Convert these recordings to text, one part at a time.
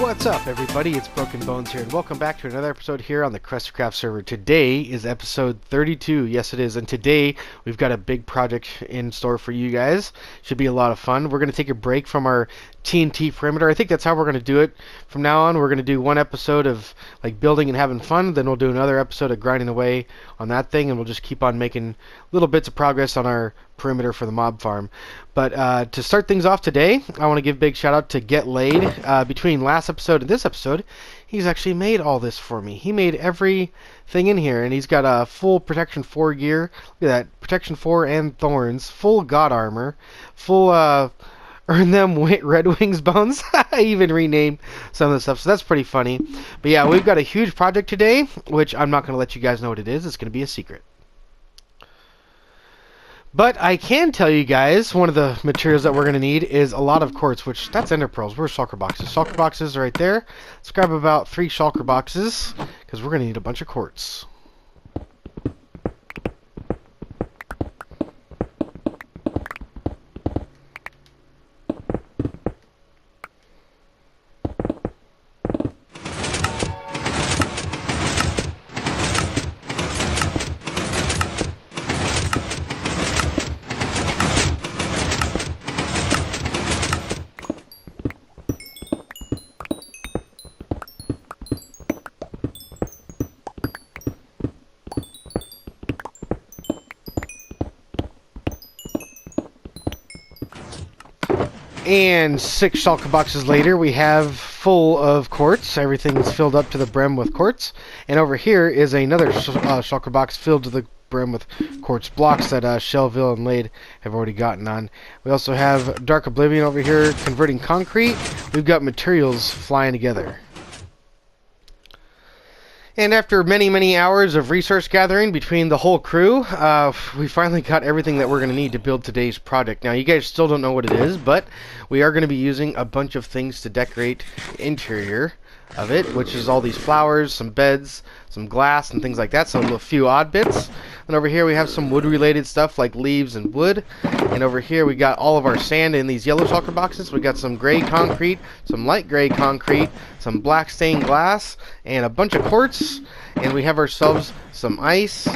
What's up, everybody? It's Broken Bones here, and welcome back to another episode here on the KRU5TYKRAFT server. Today is episode 32. Yes, it is. And today we've got a big project in store for you guys. Should be a lot of fun. We're going to take a break from our TNT perimeter. I think that's how we're going to do it from now on. We're going to do one episode of like building and having fun. Then we'll do another episode of grinding away on that thing, and we'll just keep on making little bits of progress on our perimeter for the mob farm. But to start things off today, I want to give a big shout out to Get Laid. Between last episode and this episode, he's actually made all this for me. He made everything in here, and he's got a full Protection 4 gear. Look at that, Protection 4 and Thorns, full God armor, full Earn Them Red Wings bones. I even renamed some of the stuff, so that's pretty funny. But yeah, we've got a huge project today, which I'm not going to let you guys know what it is. It's going to be a secret. But I can tell you guys, one of the materials that we're going to need is a lot of quartz, which, that's ender pearls. Where's shulker boxes? Shulker boxes are right there. Let's grab about 3 shulker boxes, because we're going to need a bunch of quartz. And 6 shulker boxes later, we have full of quartz. Everything's filled up to the brim with quartz. And over here is another shulker box filled to the brim with quartz blocks that Shelville and Lade have already gotten on. We also have Dark Oblivion over here converting concrete. We've got materials flying together. And after many, many hours of resource gathering between the whole crew, we finally got everything that we're going to need to build today's project. Now, you guys still don't know what it is, but we are going to be using a bunch of things to decorate the interior of it, which is all these flowers, some beds, some glass, and things like that, so a few odd bits. And over here we have some wood-related stuff like leaves and wood. And over here we got all of our sand in these yellow shulker boxes. We got some gray concrete, some light gray concrete, some black stained glass, and a bunch of quartz. And we have ourselves some ice,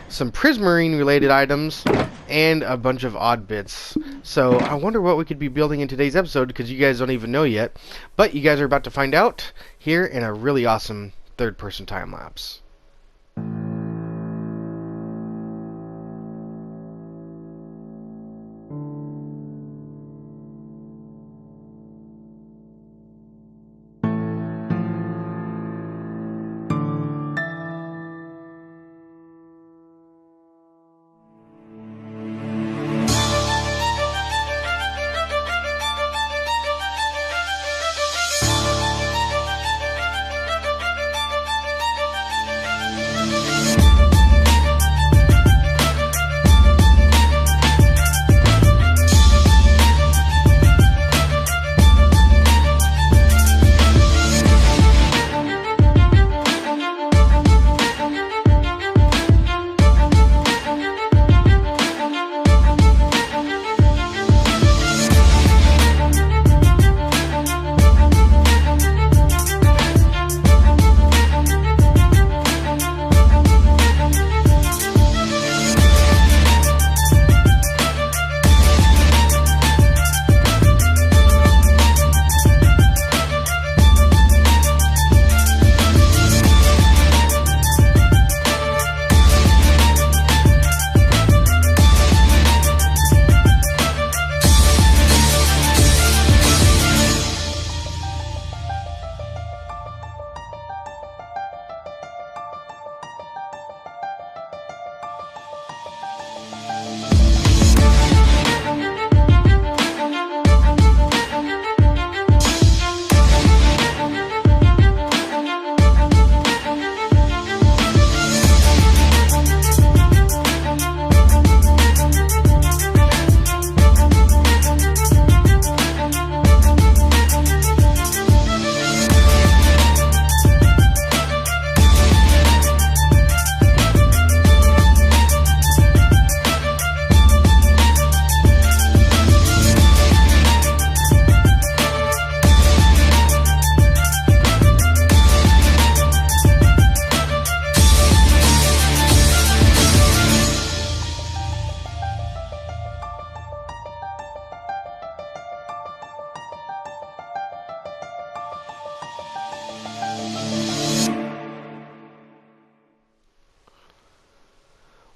some prismarine related items, and a bunch of odd bits. So I wonder what we could be building in today's episode, because you guys don't even know yet. But you guys are about to find out here in a really awesome third-person time lapse.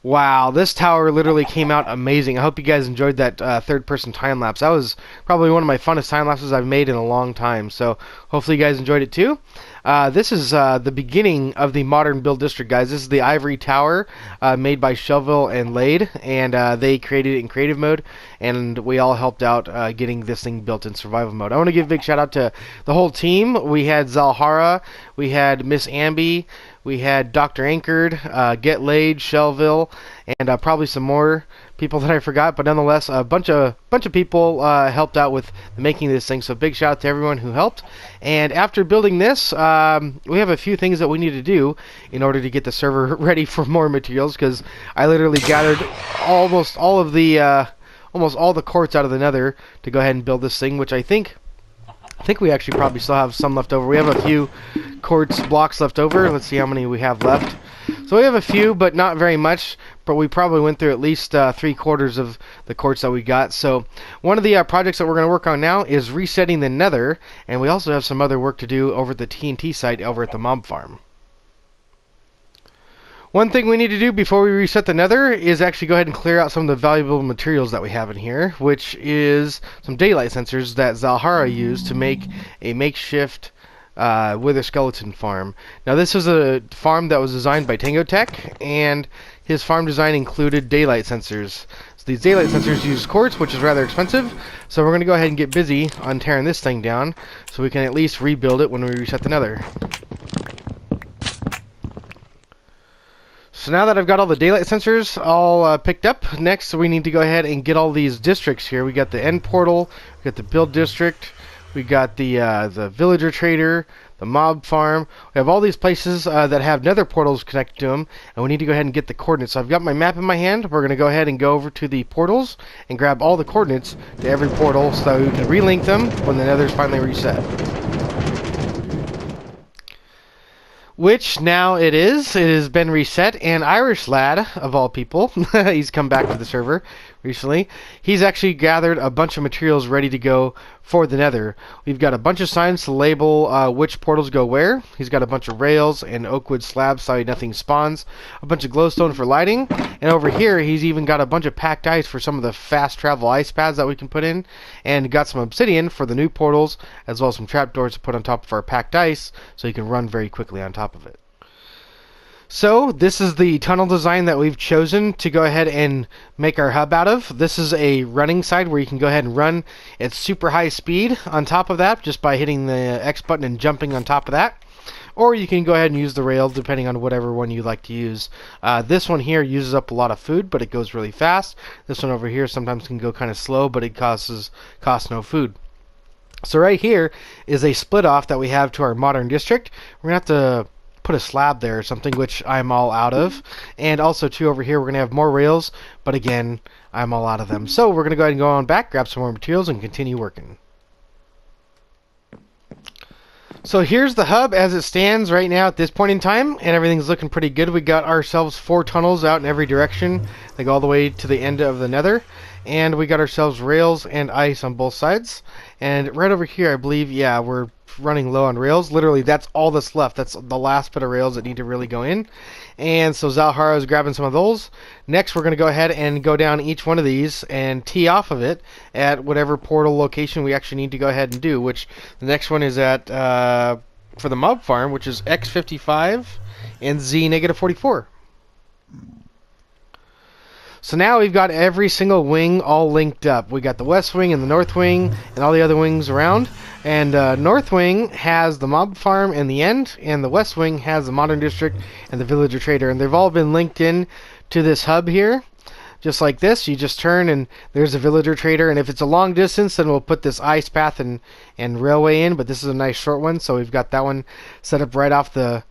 Wow, this tower literally came out amazing. I hope you guys enjoyed that third-person time lapse. That was probably one of my funnest time lapses I've made in a long time. So hopefully you guys enjoyed it too. This is the beginning of the modern build district, guys. This is the Ivory Tower made by Shelville and Lade, and they created it in creative mode, and we all helped out getting this thing built in survival mode. I want to give a big shout out to the whole team. We had Zalhara, we had Miss Ambi, we had Dr. Anchored, Get Laid, Shelville, and probably some more people that I forgot. But nonetheless, a bunch of people helped out with making this thing. So big shout out to everyone who helped. And after building this, we have a few things that we need to do in order to get the server ready for more materials. Because I literally gathered almost all the quartz out of the Nether to go ahead and build this thing, which I think we actually probably still have some left over. We have a few quartz blocks left over. Let's see how many we have left. So we have a few, but not very much. But we probably went through at least 3/4 of the quartz that we got. So one of the projects that we're going to work on now is resetting the Nether. And we also have some other work to do over at the TNT site over at the mob farm. One thing we need to do before we reset the Nether is actually go ahead and clear out some of the valuable materials that we have in here, which is some daylight sensors that Zalhara used to make a makeshift wither skeleton farm. Now this is a farm that was designed by Tango Tech, and his farm design included daylight sensors. So these daylight sensors use quartz, which is rather expensive, so we're going to go ahead and get busy on tearing this thing down so we can at least rebuild it when we reset the Nether. So now that I've got all the daylight sensors all picked up, next we need to go ahead and get all these districts here. We got the end portal, we got the build district, we got the villager trader, the mob farm. We have all these places that have nether portals connected to them, and we need to go ahead and get the coordinates. So I've got my map in my hand. We're going to go ahead and go over to the portals and grab all the coordinates to every portal so that we can relink them when the nether's finally reset. Which now it is. It has been reset, and Irish Lad, of all people, he's come back to the server recently. He's actually gathered a bunch of materials ready to go for the Nether. We've got a bunch of signs to label which portals go where. He's got a bunch of rails and oakwood slabs so nothing spawns. A bunch of glowstone for lighting. And over here, he's even got a bunch of packed ice for some of the fast travel ice pads that we can put in. And got some obsidian for the new portals, as well as some trapdoors to put on top of our packed ice so you can run very quickly on top of it. So this is the tunnel design that we've chosen to go ahead and make our hub out of. This is a running side where you can go ahead and run at super high speed on top of that just by hitting the X button and jumping on top of that. Or you can go ahead and use the rail depending on whatever one you like to use. This one here uses up a lot of food, but it goes really fast. This one over here sometimes can go kind of slow, but it costs no food. So right here is a split off that we have to our modern district. We're going to have to put a slab there or something, which I'm all out of. And also too, over here we're going to have more rails, but again, I'm all out of them. So we're going to go ahead and go on back, grab some more materials, and continue working. So here's the hub as it stands right now at this point in time, and everything's looking pretty good. We got ourselves 4 tunnels out in every direction. They go all the way to the end of the Nether. And we got ourselves rails and ice on both sides. And right over here, I believe, yeah, we're running low on rails. Literally, that's all that's left. That's the last bit of rails that need to really go in. And so Zalhara is grabbing some of those. Next, we're going to go ahead and go down each one of these and tee off of it at whatever portal location we actually need to go ahead and do, which the next one is at, for the mob farm, which is X55 and Z-44. So now we've got every single wing all linked up. We got the west wing and the north wing and all the other wings around. And north wing has the mob farm and the end, and the west wing has the modern district and the villager trader. And they've all been linked in to this hub here. Just like this, you just turn and there's a villager trader. And if it's a long distance, then we'll put this ice path and railway in. But this is a nice short one, so we've got that one set up right off the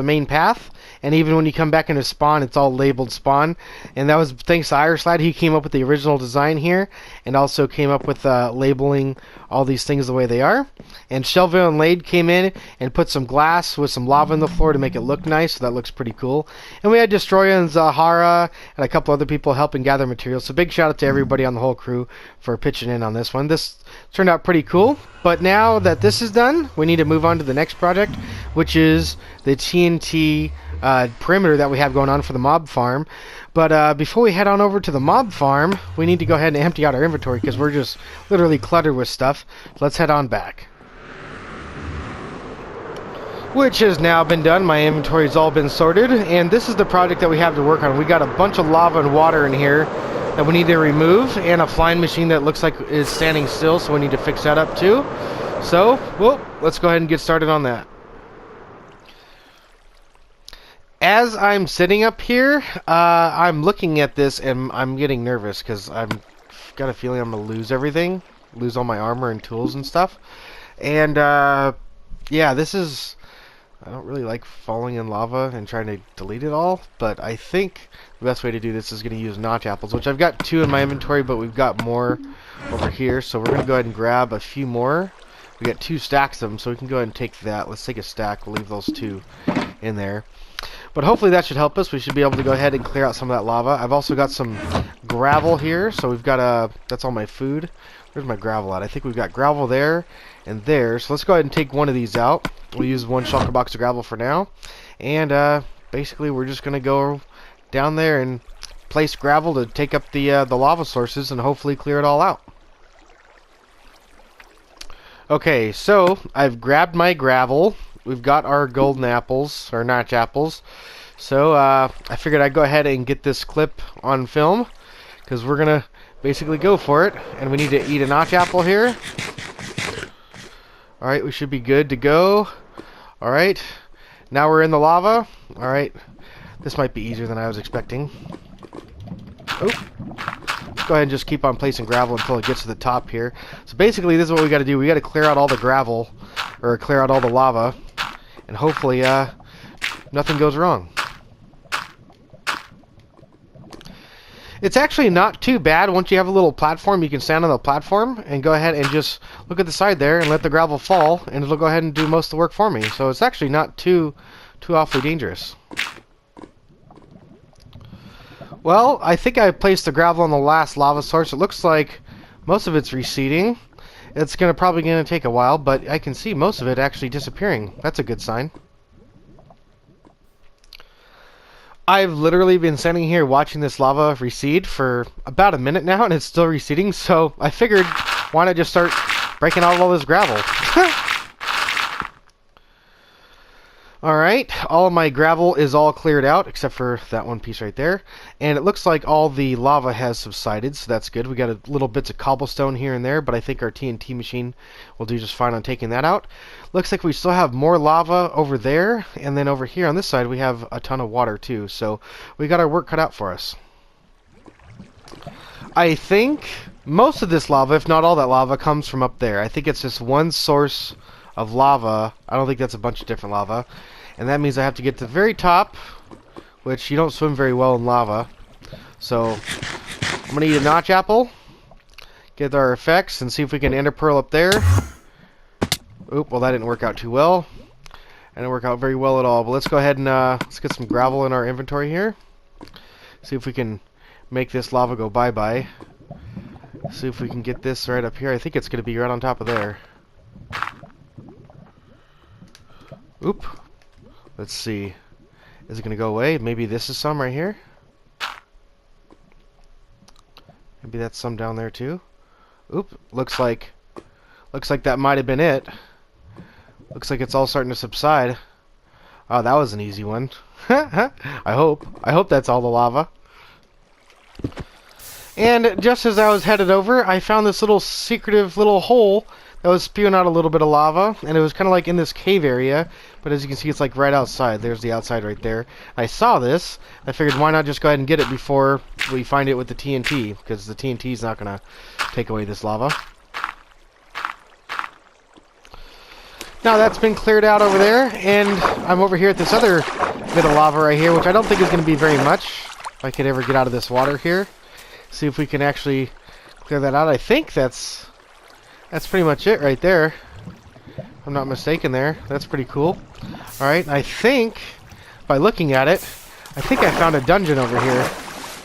main path. And even when you come back into spawn, it's all labeled spawn. And that was thanks to Irish Lad. He came up with the original design here, and also came up with labeling all these things the way they are. And Shelville and Lade came in and put some glass with some lava in the floor to make it look nice, so that looks pretty cool. And we had Destroya and Zahara and a couple other people helping gather materials. So big shout out to everybody on the whole crew for pitching in on this one. This turned out pretty cool. But now that this is done, we need to move on to the next project, which is the TNT perimeter that we have going on for the mob farm. But before we head on over to the mob farm, we need to go ahead and empty out our inventory because we're just literally cluttered with stuff. Let's head on back. Which has now been done. My inventory's all been sorted, and this is the project that we have to work on. We got a bunch of lava and water in here that we need to remove, and a flying machine that looks like is standing still, so we need to fix that up too. So, well, let's go ahead and get started on that. As I'm sitting up here, I'm looking at this and I'm getting nervous because I've got a feeling I'm going to lose everything. Lose all my armor and tools and stuff. And, yeah, this is... I don't really like falling in lava and trying to delete it all, but I think the best way to do this is going to use notch apples, which I've got 2 in my inventory, but we've got more over here, so we're going to go ahead and grab a few more. We got 2 stacks of them, so we can go ahead and take that. Let's take a stack. We'll leave those 2 in there. But hopefully that should help us. We should be able to go ahead and clear out some of that lava. I've also got some gravel here, so we've got that's all my food. Where's my gravel at? I think we've got gravel there and there. So let's go ahead and take one of these out. We'll use 1 shulker box of gravel for now. And basically we're just going to go down there and place gravel to take up the lava sources and hopefully clear it all out. Okay, so I've grabbed my gravel. We've got our golden apples, or notch apples. So I figured I'd go ahead and get this clip on film because we're going to basically go for it. And we need to eat a notch apple here. Alright, we should be good to go. Alright, now we're in the lava. Alright, this might be easier than I was expecting. Oh, let's go ahead and just keep on placing gravel until it gets to the top here. So basically this is what we got to do. We got to clear out all the gravel, or clear out all the lava, and hopefully nothing goes wrong. It's actually not too bad. Once you have a little platform, you can stand on the platform and go ahead and just look at the side there and let the gravel fall, and it'll go ahead and do most of the work for me. So it's actually not too awfully dangerous. Well, I think I placed the gravel on the last lava source. It looks like most of it's receding. It's probably going to take a while, but I can see most of it actually disappearing. That's a good sign. I've literally been standing here watching this lava recede for about a minute now, and it's still receding, so I figured, why not just start breaking out all this gravel? Alright, all of my gravel is all cleared out, except for that one piece right there. And it looks like all the lava has subsided, so that's good. We got a little bits of cobblestone here and there, but I think our TNT machine will do just fine on taking that out. Looks like we still have more lava over there, and then over here on this side we have a ton of water too, so we got our work cut out for us. I think most of this lava, if not all that lava, comes from up there. I think it's just one source of lava. I don't think that's a bunch of different lava. And that means I have to get to the very top, which you don't swim very well in lava. So I'm going to eat a notch apple, get our effects, and see if we can ender pearl up there. Oop, well that didn't work out too well. Didn't work out very well at all. But let's go ahead and let's get some gravel in our inventory here. See if we can make this lava go bye-bye. See if we can get this right up here. I think it's going to be right on top of there. Oop. Let's see. Is it going to go away? Maybe this is some right here. Maybe that's some down there too. Oop. Looks like that might have been it. Looks like it's all starting to subside. Oh, that was an easy one. I hope that's all the lava. And just as I was headed over, I found this little secretive little hole that was spewing out a little bit of lava, and it was kind of like in this cave area, but as you can see it's like right outside. There's the outside right there. I saw this, I figured why not just go ahead and get it before we find it with the TNT, because the TNT is not going to take away this lava. Now that's been cleared out over there, and I'm over here at this other bit of lava right here, which I don't think is going to be very much, if I could ever get out of this water here. See if we can actually clear that out. I think that's pretty much it right there. If I'm not mistaken there. That's pretty cool. Alright, I think, by looking at it, I think I found a dungeon over here.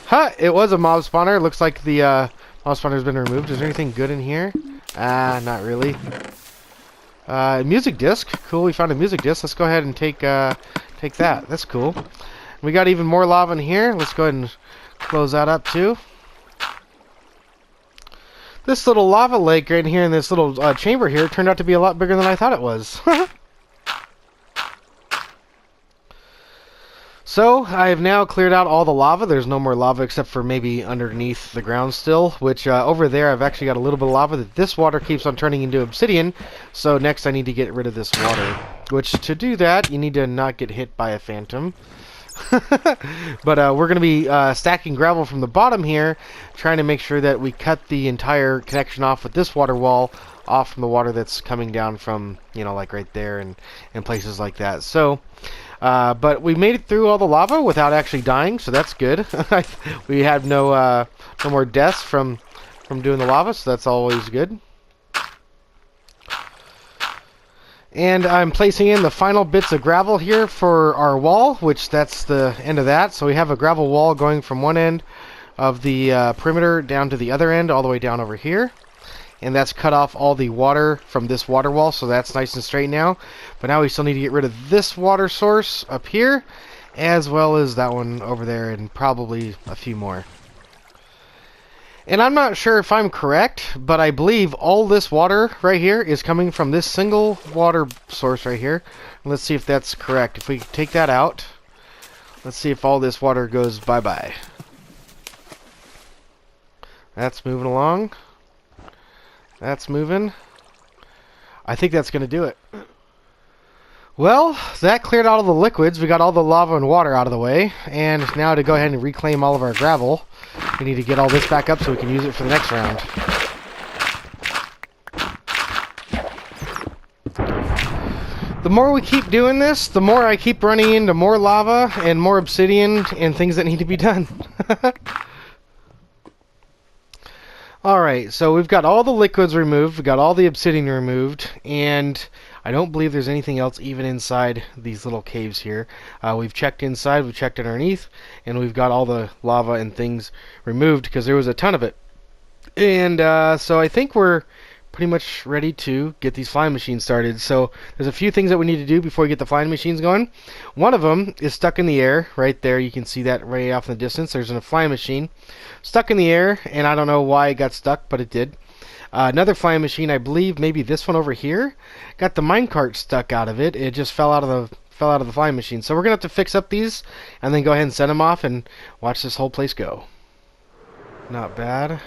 Huh! It was a mob spawner. Looks like the mob spawner has been removed. Is there anything good in here? Not really. Music disc. Cool, we found a music disc. Let's go ahead and take that. That's cool. We got even more lava in here. Let's go ahead and close that up too. This little lava lake right here in this little chamber here turned out to be a lot bigger than I thought it was. So, I have now cleared out all the lava. There's no more lava except for maybe underneath the ground still, which over there I've actually got a little bit of lava that this water keeps on turning into obsidian. So next I need to get rid of this water, which to do that you need to not get hit by a phantom. But we're going to be stacking gravel from the bottom here, trying to make sure that we cut the entire connection off with this water wall off from the water that's coming down from, you know, like right there and places like that. So, but we made it through all the lava without actually dying, so that's good. We had no more deaths from doing the lava, so that's always good. And I'm placing in the final bits of gravel here for our wall, which that's the end of that. So we have a gravel wall going from one end of the perimeter down to the other end, all the way down over here. And that's cut off all the water from this water wall, so that's nice and straight now. But now we still need to get rid of this water source up here, as well as that one over there, and probably a few more. And I'm not sure if I'm correct, but I believe all this water right here is coming from this single water source right here. Let's see if that's correct. If we take that out, let's see if all this water goes bye-bye. That's moving along. That's moving. I think that's going to do it. Well, that cleared out all the liquids. We got all the lava and water out of the way. And now to go ahead and reclaim all of our gravel, we need to get all this back up so we can use it for the next round. The more we keep doing this, the more I keep running into more lava and more obsidian and things that need to be done. Alright, so we've got all the liquids removed, we've got all the obsidian removed, and I don't believe there's anything else even inside these little caves here. We've checked inside, we've checked underneath, and we've got all the lava and things removed because there was a ton of it. And so I think we're pretty much ready to get these flying machines started. So there's a few things that we need to do before we get the flying machines going. One of them is stuck in the air right there. You can see that right off in the distance. There's a flying machine stuck in the air, and I don't know why it got stuck, but it did. Another flying machine, I believe maybe this one over here, got the minecart stuck out of it. It just fell out of the flying machine. So we're gonna have to fix up these and then go ahead and send them off and watch this whole place go. Not bad.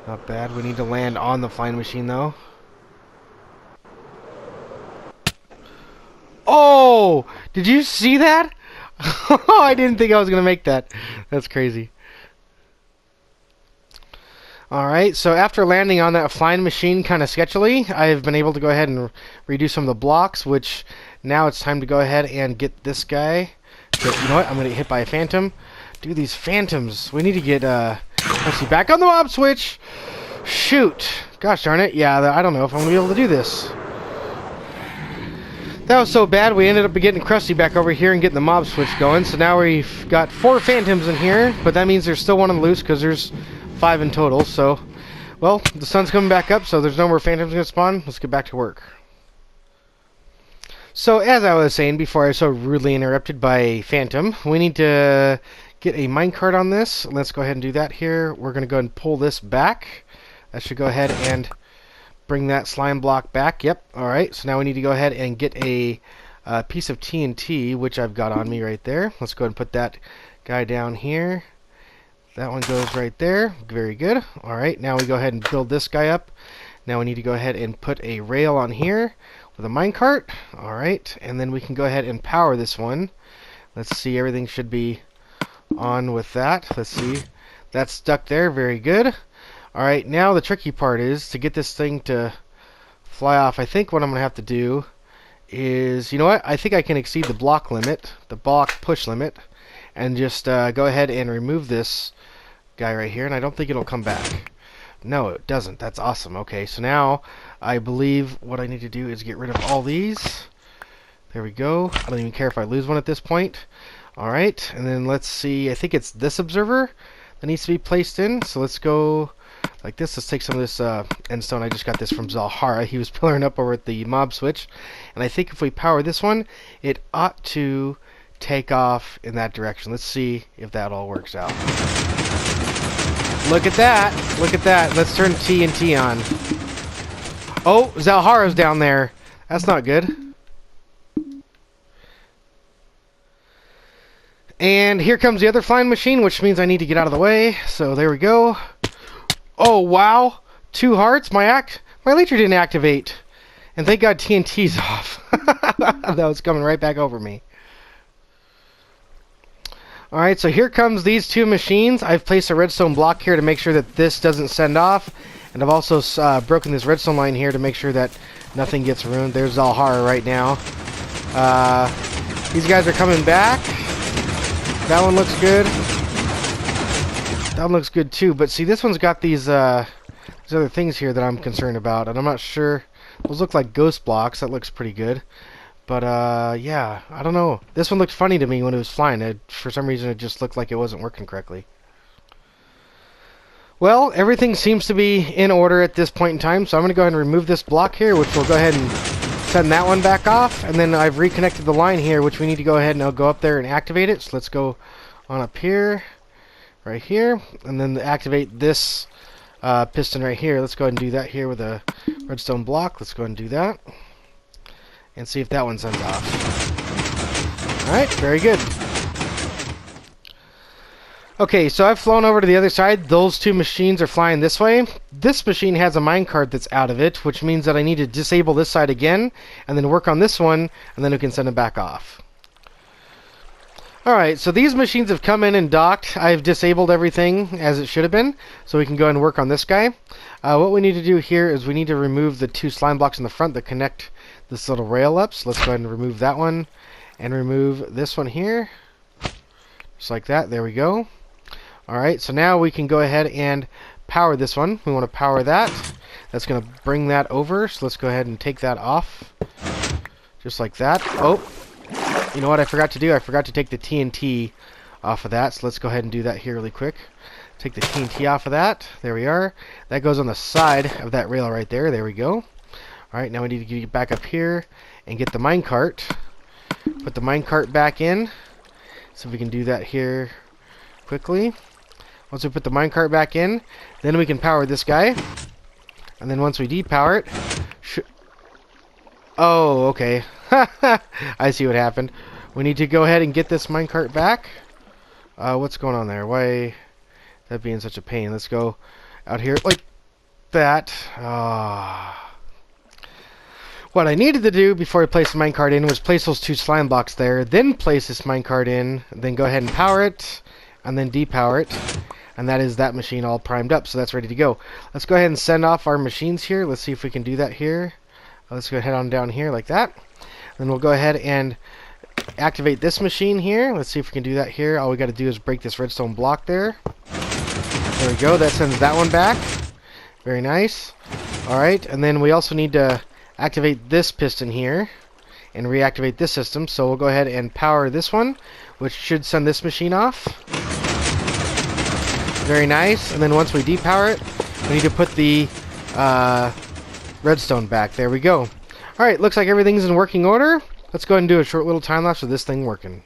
Not bad. We need to land on the flying machine, though. Oh! Did you see that? I didn't think I was going to make that. That's crazy. Alright, so after landing on that flying machine kind of sketchily, I've been able to go ahead and redo some of the blocks, which now it's time to go ahead and get this guy. But you know what? I'm going to get hit by a phantom. Dude, these phantoms. We need to get, let's see, back on the mob switch. Shoot. Gosh darn it. Yeah, I don't know if I'm going to be able to do this. That was so bad, we ended up getting Krusty back over here and getting the mob switch going. So now we've got 4 phantoms in here, but that means there's still one on the loose because there's 5 in total. So, well, the sun's coming back up, so there's no more phantoms going to spawn. Let's get back to work. So, as I was saying before I was so rudely interrupted by a phantom, we need to get a minecart on this. Let's go ahead and do that here. We're going to go ahead and pull this back. That should go ahead and bring that slime block back. Yep. Alright, so now we need to go ahead and get a piece of TNT, which I've got on me right there. Let's go ahead and put that guy down here. That one goes right there. Very good. Alright, now we go ahead and build this guy up. Now we need to go ahead and put a rail on here with a minecart. Alright, and then we can go ahead and power this one. Let's see, everything should be on with that. Let's see. That's stuck there. Very good. Alright, now the tricky part is to get this thing to fly off. I think what I'm going to have to do is, you know what? I think I can exceed the block limit, the block push limit, and just go ahead and remove this guy right here, and I don't think it'll come back. No, it doesn't. That's awesome. Okay, so now I believe what I need to do is get rid of all these. There we go. I don't even care if I lose one at this point. Alright, and then let's see. I think it's this observer that needs to be placed in. So let's go like this. Let's take some of this end stone. I just got this from Zalhara. He was pillaring up over at the mob switch. And I think if we power this one, it ought to take off in that direction. Let's see if that all works out. Look at that. Look at that. Let's turn TNT on. Oh, Zalhara's down there. That's not good. And here comes the other flying machine, which means I need to get out of the way. So there we go. Oh, wow. 2 hearts. My laser didn't activate. And thank God TNT's off. That was coming right back over me. Alright, so here comes these 2 machines. I've placed a redstone block here to make sure that this doesn't send off. And I've also broken this redstone line here to make sure that nothing gets ruined. There's Zalhara right now. These guys are coming back. That one looks good. That one looks good too. But see, this one's got these other things here that I'm concerned about. And I'm not sure. Those look like ghost blocks. That looks pretty good. But, yeah, I don't know. This one looked funny to me when it was flying. For some reason, it just looked like it wasn't working correctly. Well, everything seems to be in order at this point in time. So I'm going to go ahead and remove this block here, which will go ahead and send that one back off. And then I've reconnected the line here, which we need to go ahead and I'll go up there and activate it. So let's go on up here, right here. And then activate this piston right here. Let's go ahead and do that here with a redstone block. Let's go ahead and do that. And see if that one sends off. Alright, very good. Okay, so I've flown over to the other side. Those 2 machines are flying this way. This machine has a minecart that's out of it, which means that I need to disable this side again, and then work on this one, and then we can send it back off. Alright, so these machines have come in and docked. I've disabled everything as it should have been, so we can go ahead and work on this guy. What we need to do here is we need to remove the 2 slime blocks in the front that connect this little rail up. So let's go ahead and remove that one and remove this one here. Just like that. There we go. Alright, so now we can go ahead and power this one. We want to power that. That's going to bring that over. So let's go ahead and take that off. Just like that. Oh, you know what I forgot to do? I forgot to take the TNT off of that. So let's go ahead and do that here really quick. Take the TNT off of that. There we are. That goes on the side of that rail right there. There we go. Alright, now we need to get back up here and get the minecart. Put the minecart back in. So if we can do that here quickly. Once we put the minecart back in, then we can power this guy. And then once we depower it... Oh, okay. I see what happened. We need to go ahead and get this minecart back. What's going on there? Why that being such a pain? Let's go out here like that. What I needed to do before I placed the minecart in was place those 2 slime blocks there, then place this minecart in, then go ahead and power it, and then depower it. And that is that machine all primed up, so that's ready to go. Let's go ahead and send off our machines here. Let's see if we can do that here. Let's go ahead on down here like that. Then we'll go ahead and activate this machine here. Let's see if we can do that here. All we got to do is break this redstone block there. There we go. That sends that one back. Very nice. Alright, and then we also need to activate this piston here and reactivate this system. So we'll go ahead and power this one, which should send this machine off. Very nice. And then once we depower it, we need to put the redstone back. There we go. Alright, looks like everything's in working order. Let's go ahead and do a short little time lapse of this thing working.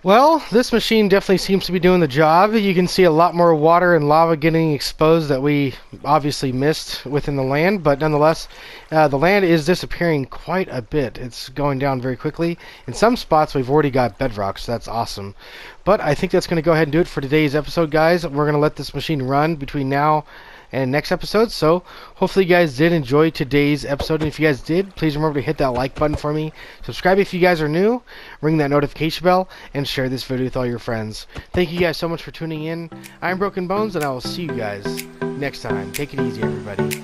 Well, this machine definitely seems to be doing the job. You can see a lot more water and lava getting exposed that we obviously missed within the land, but nonetheless, the land is disappearing quite a bit. It's going down very quickly. In some spots, we've already got bedrock, so that's awesome. But I think that's going to go ahead and do it for today's episode, guys. We're going to let this machine run between now and next episode. So hopefully you guys did enjoy today's episode, and if you guys did, please remember to hit that like button for me, subscribe if you guys are new, ring that notification bell, and share this video with all your friends. Thank you guys so much for tuning in. I'm Broken Bones, and I will see you guys next time. Take it easy, everybody.